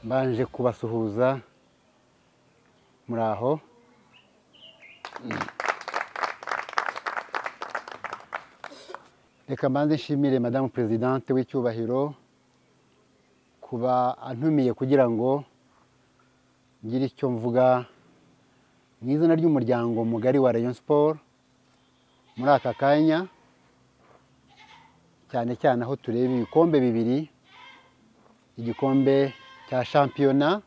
Mbanje kubasuhuza muraho. Reka mbanze nshimire Madame Presidente w'icyubahiro kuba antumiye kugira ngo ngire icyo mvuga mu izina ry'umuryango mugari wa Rayon Sport muri aka kanya, cyane cyane aho tureba ibikombe bibiri, igikombe cya shampiyona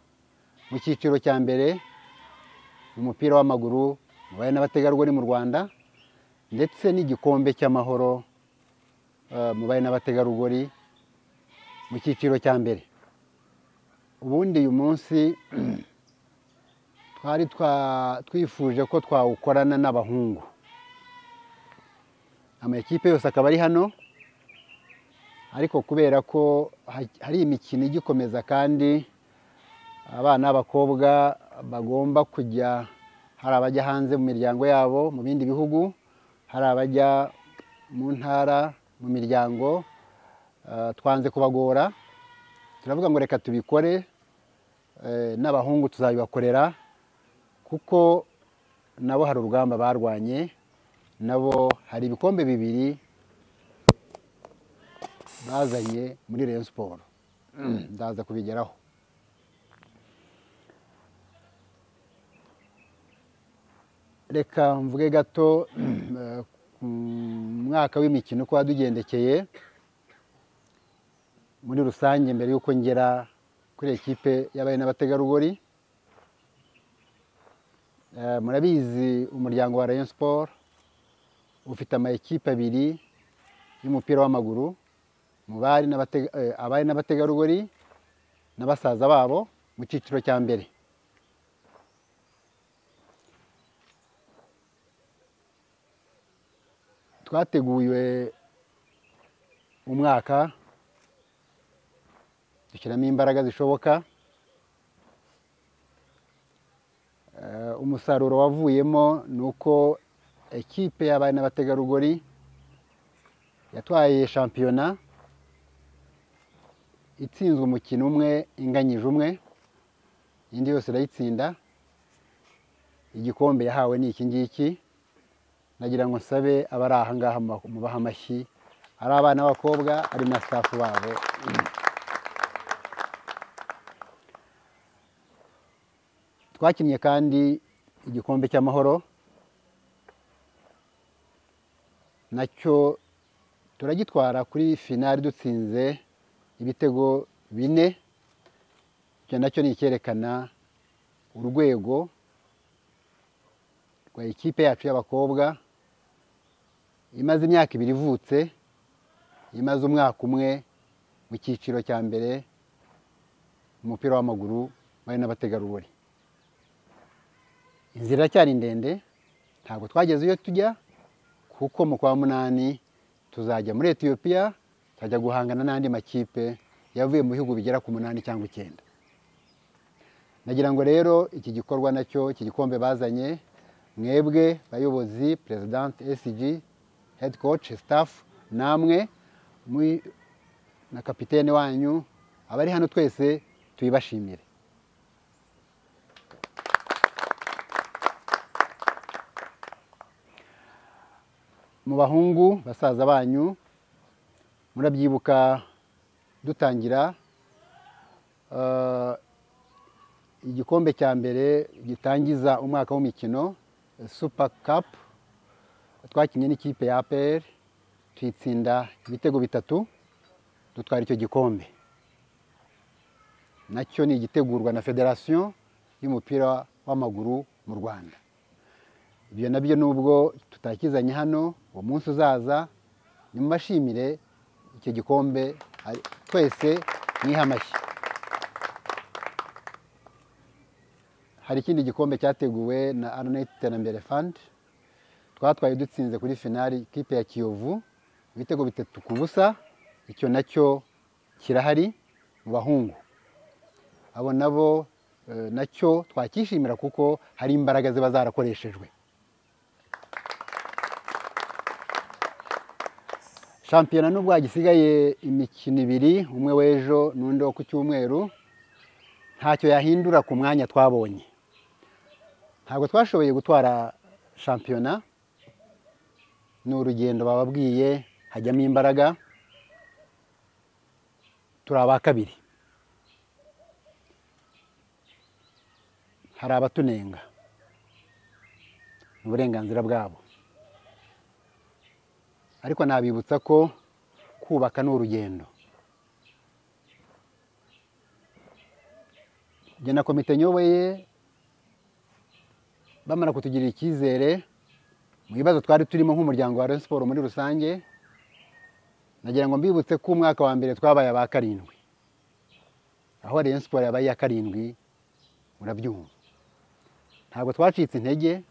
mu cyiciro cya mbere umupira w'amaguru mu bari n'abategarugori mu Rwanda, ndetse n'igikombe cy'amahoro mu bari n'abategarugori mu cyiciro cya mbere. Ubundi uyu munsi twari twifuje ko twawukorana n'abahungu, amakipe yose akaba ari hano, ariko kubera ko hari imikino igikomeza kandi abana b'abakobwa bagomba kujya, hari abajya hanze mu miryango yabo mu bindi bihugu, hari abajya mu ntara mu miryango, twanze kubagora, turavuga ngo reka tubikore n'abahungu tuzabibakorera, kuko nabo hari urugamba barwanye, nabo hari ibikombe bibiri bazanye muri Rayon Sport, ndaza kubigeraho. Reka mvuge gato ku mwaka w'imikino uko wadugendekeye muri rusange mbere y'uko ngera kuri ekipe y'abari n'abategarugori. Murabizi umuryango wa Rayon Sport ufite ama ekipe abiri y'umupira w'amaguru, abari n'abategarugori n'abasaza babo mu cyiciro cya mbere. Twateguye umwaka dushyiramo imbaraga zishoboka, umusaruro wavuyemo ni uko ekipe y'abari n'abategarugori yatwaye shampiyona itsinzwe umukino umwe, inganyije umwe, indi yose irayitsinda. Igikombe yahawe ni iki ngiki. Nagira ngo nsabe abari aha ngaha mubaha amashyi, ari abana b'abakobwa ari na staff babo. Twakinnye kandi igikombe cy'amahoro, nacyo turagitwara kuri finali dutsinze ibitego 4. Icyo nacyo ni icyerekana urwego rwa ikipe yacu y'abakobwa, imaze imyaka 2 ivutse, imaze umwaka umwe mu cyiciro cya mbere umupira w'amaguru bari n'abategarugori. Inzira cyari ndende, ntabwo twageze iyo tujya, kuko mu kwa munani tuzajya muri Ethiopia, tajya guhangana n'andi makipe yavuye mu bihugu bigera ku 8 cyangwa 9. Nagira ngo rero iki gikorwa nacyo, iki gikombe bazanye, mwebwe bayobozi, President, SG, Head Coach, Staff, namwe na kapitene wanyu, abari hano twese tuyibashimire. Mu bahungu basaza banyu, murabyibuka dutangira igikombe cya mbere gitangiza umwaka w'imikino, Super Cup, twakinnye n'ikipe ya APR, tuyitsinda ibitego 3, dutwara icyo gikombe. Nacyo ni igitegurwa na Federation y'umupira w'amaguru mu Rwanda. ibyo nabyo nubwo tutakizanye hano uwo munsi uzaza nimubashimire icyo gikombe twese mwihe amashyi. Hari ikindi gikombe cyateguwe na Arnet Iterambere Fund twatwaye dutsinze kuri finali ikipe ya Kiyovu ibitego 3-0. Icyo nacyo kirahari mu bahungu, abo nabo nacyo twakishimira kuko hari imbaraga ziba zarakoreshejwe. Shampiyona nubwo hagisigaye imikino 2, umwe w'ejo n'undi wo ku cyumweru, ntacyo yahindura ku mwanya twabonye. Ntabwo twashoboye gutwara shampiyona, ni urugendo bababwiye hajyamo imbaraga, turi aba kabiri. Hari abatunenga, ni uburenganzira bwabo, ariko nabibutsa ko kubaka ni urugendo. Jye na komite nyoboye bamara kutugirira icyizere mu bibazo twari turimo nk'umuryango wa Rayon Sports muri rusange, nagira ngo mbibutse ko umwaka wa mbere twabaye aba 7, aho Rayon Sports yabaye ya 7, murabyumva. Ntabwo twacitse intege,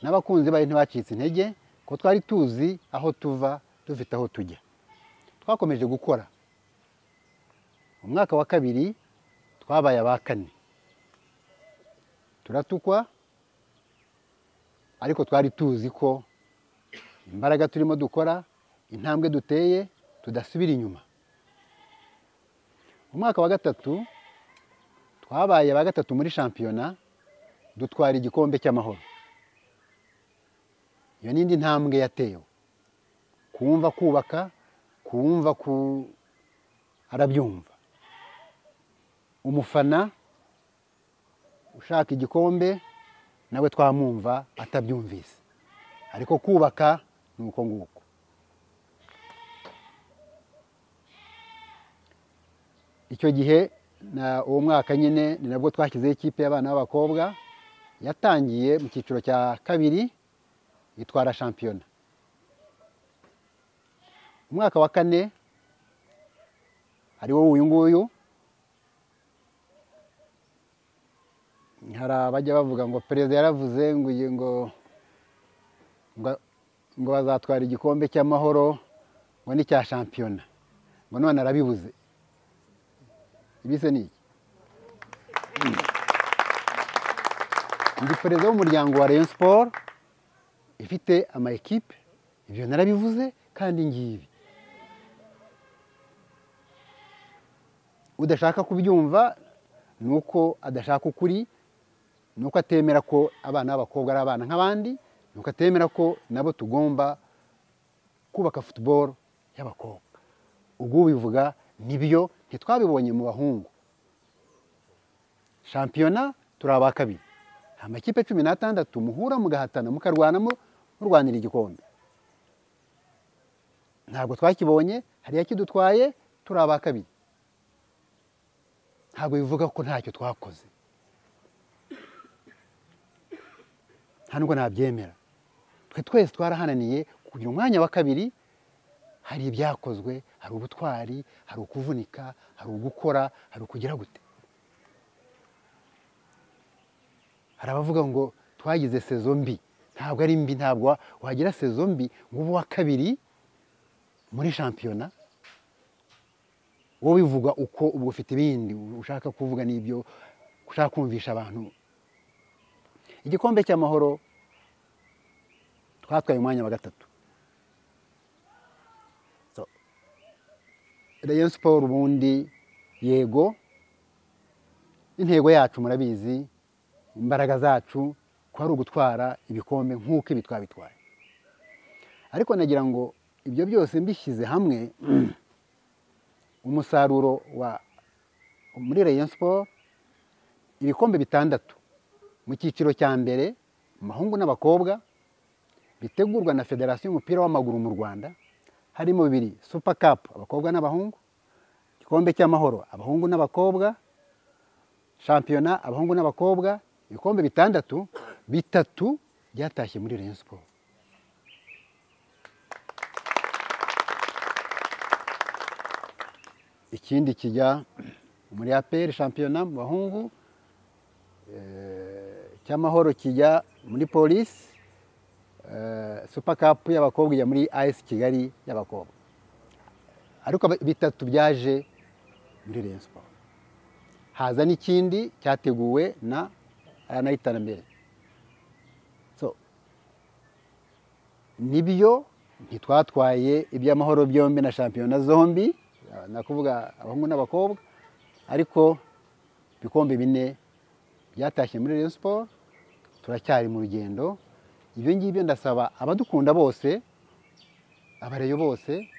n'abakunzi bayo ntibacitse intege, ko twari tuzi aho tuva, dufite aho tujya. Twakomeje gukora. Umwaka wa 2 twabaye aba 4, turatukwa, ariko twari tuzi ko imbaraga turimo dukora, intambwe duteye, tudasubira inyuma. Umwaka wa 3 twabaye aba 3 muri shampiyona, dutwara igikombe cy'amahoro. Iyo nindi ntambwe yatewe, kumva kubaka, kumva arabyumva. Umufana ushaka igikombe nawe twamumva atabyumvise, ariko kubaka nuko nguko. Icyo gihe uwo mwaka nyine ni nabwo twashyizeho ikipe y'abana b'abakobwa, yatangiye mu cyiciro cya 2 itwara shampiyona. Umwaka wa 4 ariwo uyu nguyu, hari abajya bavuga ngo perezida yaravuze ngo bazatwara igikombe cy'amahoro ngo n'icya shampiyona, ngo none arabibuze. Ibise ni iki? Ndi perezida w'umuryango wa Rayon Sports ifite ama equipe, ibyo narabivuze kandi ngibi. Udashaka kubyumva nuko adashaka ukuri, nuko atemera ko abana b'abakobwa ari abana nk'abandi, nuko atemera ko nabo tugomba kubaka football y'abakobwa. Ubwo bivuga nibyo ntitwabibonye mu bahungu. Shampiyona turi aba 2, amakipe 16 muhura mugahatana mukarwanamo murwanira igikombe. Ntabwo twakibonye, hari yakidutwaye, turi aba 2. Ntabwo bivuga ko ntacyo twakoze, ntabwo nabyemera. Twe twese twarahananiye kugira umwanya wa 2. Hari ibyakozwe, hari ubutwari, hari ukuvunika, hari ugukora, hari ukugira gute. Hari abavuga ngo twagize sezo mbi. Ntabwo ari mbi, ntabwo wagira sezo mbi ngo ube wa 2 muri shampiyona. Wowe bivuga uko ubwo ufite ibindi ushaka kuvuga, n'ibyo ushaka kumvisha abantu. Igikombe cy'amahoro twatwaye umwanya wa 3. Rayon Sports ubundi yego, intego yacu murabizi, imbaraga zacu ko ari ugutwara ibikombe nk'uko ibi twabitwaye. Ariko nagira ngo ibyo byose mbishyize hamwe, umusaruro wa muri Rayon Sports ibikombe 6 mu cyiciro cya mbere, mahungu n'abakobwa, bitegurwa na Federation y'umupira w'amaguru mu Rwanda, harimo 2 Super Cup abakobwa n'abahungu, igikombe cy'amahoro abahungu n'abakobwa, shampiyona abahungu n'abakobwa, ibikombe 6, 3 byatashye muri Rayon Sport. Ikindi kijya muri APR shampiyona mu bahungu, cy'amahoro kijya muri polisi, super cup y'abakobwa ijya muri AS Kigali y'abakobwa. Ariko bitatu byaje muri Rayon Sport. Haza n'ikindi cyateguwe na Iterambere. So nibyo ntitwatwaye iby'amahoro byombi na shampiyona zombi, nakuvuga abahungu n'abakobwa, ariko ibikombe 4 byatashye muri Rayon Sport. Turacyari mu rugendo. Ibyo ngibyo ndasaba abadukunda bose, abareyo bose,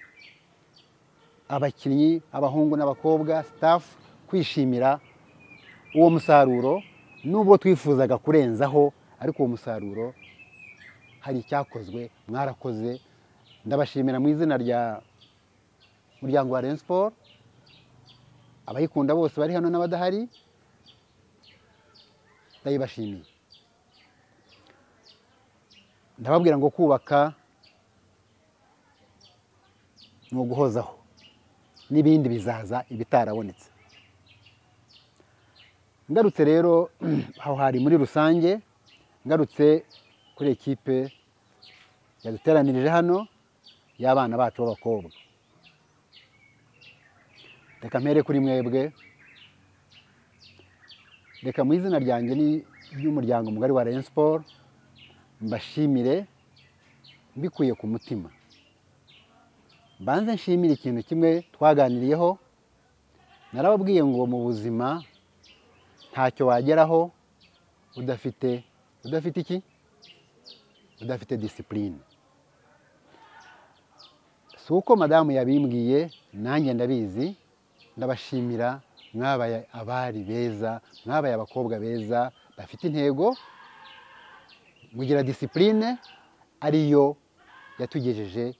abakinnyi, abahungu n'abakobwa, staff, kwishimira uwo musaruro, nubwo twifuzaga kurenzaho, ariko uwo musaruro hari icyakozwe, mwarakoze. Ndabashimira mu izina rya muryango wa Rayon Sport, abayikunda bose bari hano n'abadahari, ndabashimiye. Ndababwira ngo kubaka no guhozaho, n'ibindi bizaza ibitarabonetse. Ngarutse rero aho hari muri rusange, ngarutse kuri ekipe yaduteranirije hano y'abana bacu b'abakobwa. Reka mpere kuri mwebwe, reka mu izina ryanjye n'umuryango mugari wa Rayon Sport mbashimire mbikuye ku mutima. Banze nshimire ikintu kimwe twaganiriyeho. Narababwiye ngo mu buzima ntacyo wageraho udafite iki? Udafite discipline. Si uko madamu yabimbwiye, nanjye ndabizi. Ndabashimira, mwabaye abari beza, mwabaye abakobwa beza bafite intego, mugira discipline, ariyo yatugejeje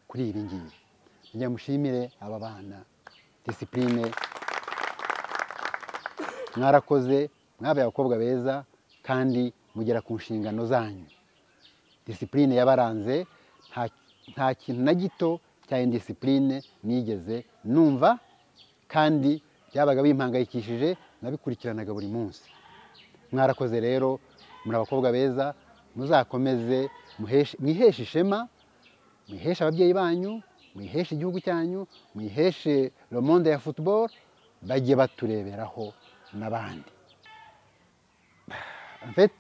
kuri ibi ngibi. Njya mushimire aba bana, discipline mwarakoze, mwabaye abakobwa beza kandi mugera ku nshingano zanyu. Discipline yabaranze, nta kintu na gito cya indiscipline nigeze numva, kandi byabaga bimpangayikishije, nabikurikiranaga buri munsi. Mwarakoze rero, muri abakobwa beza, muzakomeze mwiheshe ishema, mwiheshe ababyeyi banyu, mwiheshe igihugu cyanyu, mwiheshe le monde ya football, bajye batureberaho n'abandi. En fait,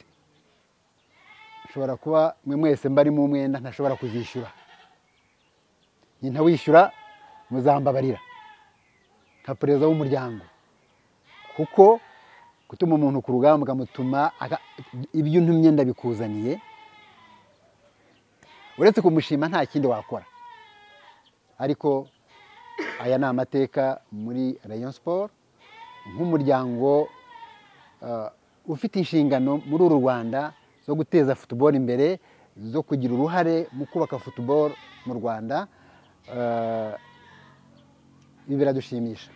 nshobora kuba mwe mwese mbari mu mwenda ntashobora kuzishyura. Ntawishyura muzambabarira nka perezida w'umuryango, kuko gutuma umuntu ku rugamba ukamutuma ibyo ntumye ndabikuzaniye, uretse kumushima nta kindi wakora. Ariko aya ni amateka muri Rayon Sport, nk'umuryango ufite inshingano muri uru Rwanda zo guteza football imbere, zo kugira uruhare mu kubaka football mu Rwanda. Ibi biradushimisha,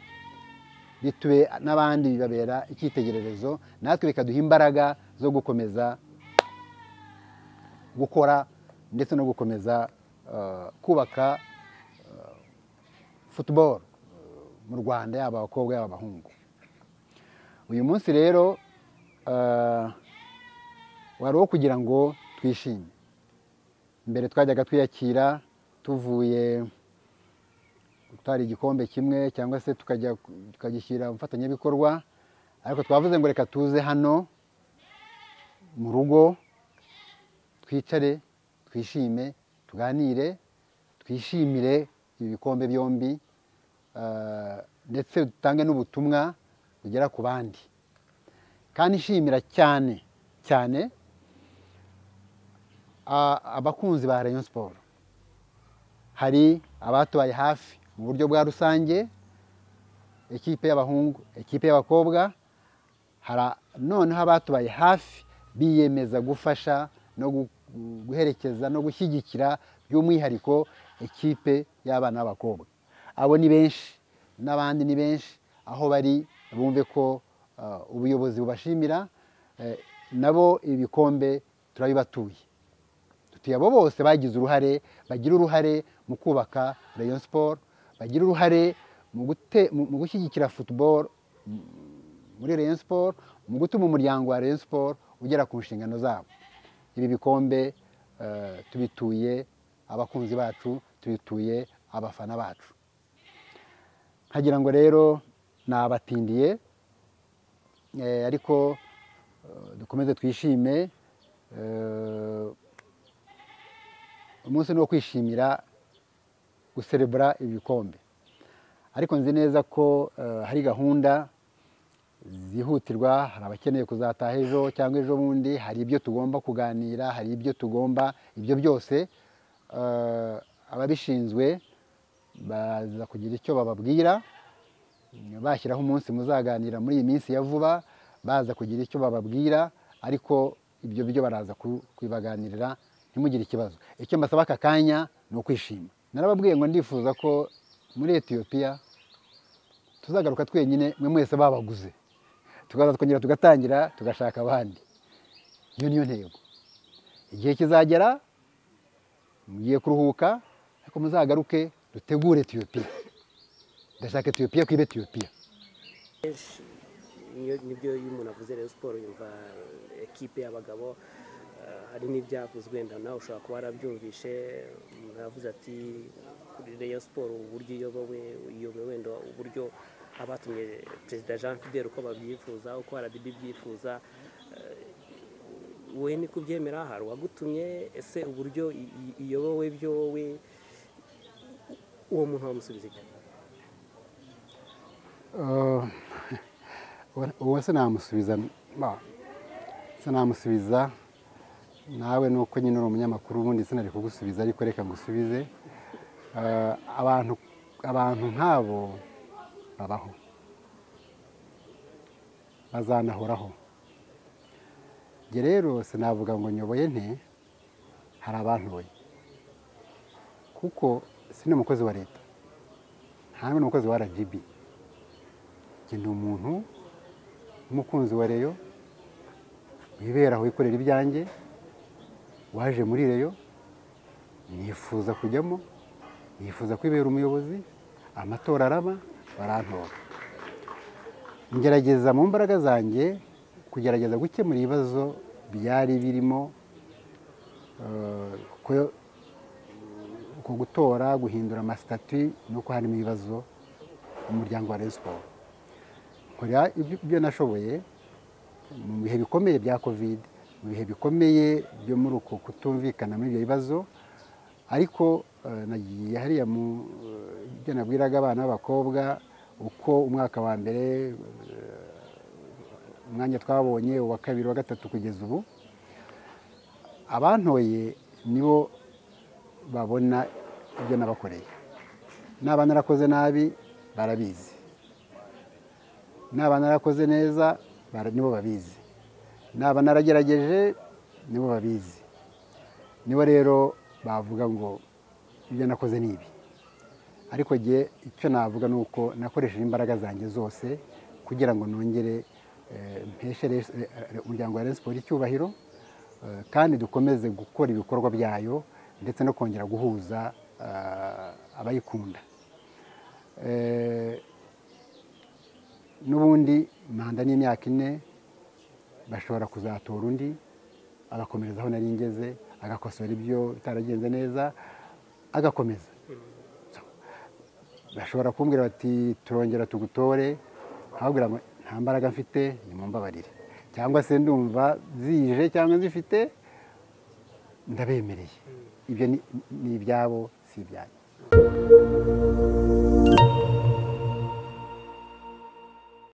bitube n'abandi bibabera icyitegererezo, natwe bikaduha imbaraga zo gukomeza gukora ndetse no gukomeza kubaka football mu Rwanda, yaba abakobwa yaba abahungu. Uyu munsi rero wari wo kugira ngo twishime. Mbere twajyaga twiyakira tuvuye gutwara igikombe kimwe cyangwa se tukagishyira umufatanyabikorwa, ariko twavuze ngo reka tuze hano mu rugo, twicare, twishime, tuganire, twishimire ibi bikombe byombi, ndetse dutange n'ubutumwa bugera ku bandi. Kandi nshimira cyane cyane abakunzi ba Rayon Sport. Hari abatubaye hafi mu buryo bwa rusange, ekipe y'abahungu, ekipe y'abakobwa, hari noneho abatubaye hafi biyemeza gufasha no guherekeza no gushyigikira by'umwihariko ekipe y'abana b'abakobwa. Abo ni benshi n'abandi ni benshi, aho bari bumve ko ubuyobozi bubashimira, nabo ibikombe turabibatuye. dufitiye abo bose bagize uruhare, bagira uruhare mu kubaka Rayon Sport, bagira uruhare mu gushyigikira football muri Rayon Sport, mu gutuma umuryango wa Rayon Sport ugera ku nshingano zabo. Ibi bikombe tubituye abakunzi bacu, tubituye abafana bacu. Nkagira ngo rero nabatindiye, ariko dukomeze twishime. Umunsi ni wo kwishimira guserebura ibikombe, ariko nzi neza ko hari gahunda zihutirwa. Hari abakeneye kuzataha ejo cyangwa ejo bundi, hari ibyo tugomba kuganira, hari ibyo tugomba, ibyo byose ababishinzwe baza kugira icyo bababwira, bashyiraho umunsi muzaganira muri iyi minsi ya vuba, baza kugira icyo bababwira, ariko ibyo byo baraza kubibaganirira, ntimugire ikibazo. Icyo mbasaba aka kanya ni ukwishima. Narababwiye ngo ndifuza ko muri Ethiopia tuzagaruka twenyine, mwe mwese babaguze, tukaza twongera tugatangira tugashaka abandi. Iyo niyo ntego. Igihe kizagera, mugiye kuruhuka, ariko muzagaruke dutegure Ethiopia. Ndashaka Ethiopia kwibe Ethiopia. Nibyo iyo umuntu avuze Rayon Sport yumva ekipe y'abagabo, hari n'ibyavuzwe wenda nawe ushobora kuba warabyumvishe. Umuntu yavuze ati kuri Rayon Sport uburyo iyobowe wenda uburyo abatumye Perezida Jean Fidel uko babyifuza, uko RDB byifuza, wowe ni kubyemera? Hari uwagutumye? Ese uburyo iyobowe byo wowe uwo muntu wamusubiza iki? Uwo sinamusubiza nawe, nuko nyine uri umunyamakuru, ubundi sinari kugusubiza, ariko reka ngusubize. Abantu nk'abo babaho, bazanahoraho. Njye rero sinavuga ngo nyoboye nte, hari abantoye, kuko sindi umukozi wa leta, ntabwo ni umukozi wa RGB. Njye ni umuntu w'umukunzi wa Rayon, wibera aho wikorera ibyanjye, waje muri Rayon, nifuza kujyamo, nifuza kwibera umuyobozi. Amatora araba, barantora. Ngerageza mu mbaraga zanjye kugerageza gukemura ibibazo byari birimo, ku gutora, guhindura amasitati, nuko harimo ibibazo mu muryango wa Rayon Sport. Nkora ibyo nashoboye mu bihe bikomeye bya Covid, mu bihe bikomeye byo muri uko kutumvikana muri ibyo bibazo. Ariko nagiye hariya mu byo nabwiraga abana b'abakobwa, uko umwaka wa mbere, umwanya twabonye, uwa kabiri, uwa gatatu kugeza ubu, abantoye nibo babona ibyo nabakoreye. Naba narakoze nabi barabizi, naba narakoze neza nibo babizi, naba naragerageje nibo babizi. Nibo rero bavuga ngo ibyo nakoze ni ibi. Ariko jye icyo navuga ni uko nakoresheje imbaraga zanjye zose kugira ngo nongere mpeshe umuryango wa Rayon Sport icyubahiro, kandi dukomeze gukora ibikorwa byayo, ndetse no kongera guhuza abayikunda. N'ubundi manda n'imyaka 4, bashobora kuzatora undi agakomereza aho nari ngeze, agakosora ibyo bitaragenze neza, agakomeza. Bashobora kumbwira bati turongera tugutore, nkababwira ngo nta mbaraga mfite, nimumbabarire, cyangwa se ndumva zije cyangwa nzifite, ndabemereye. Ibyo ni ibyabo, si ibyanyu.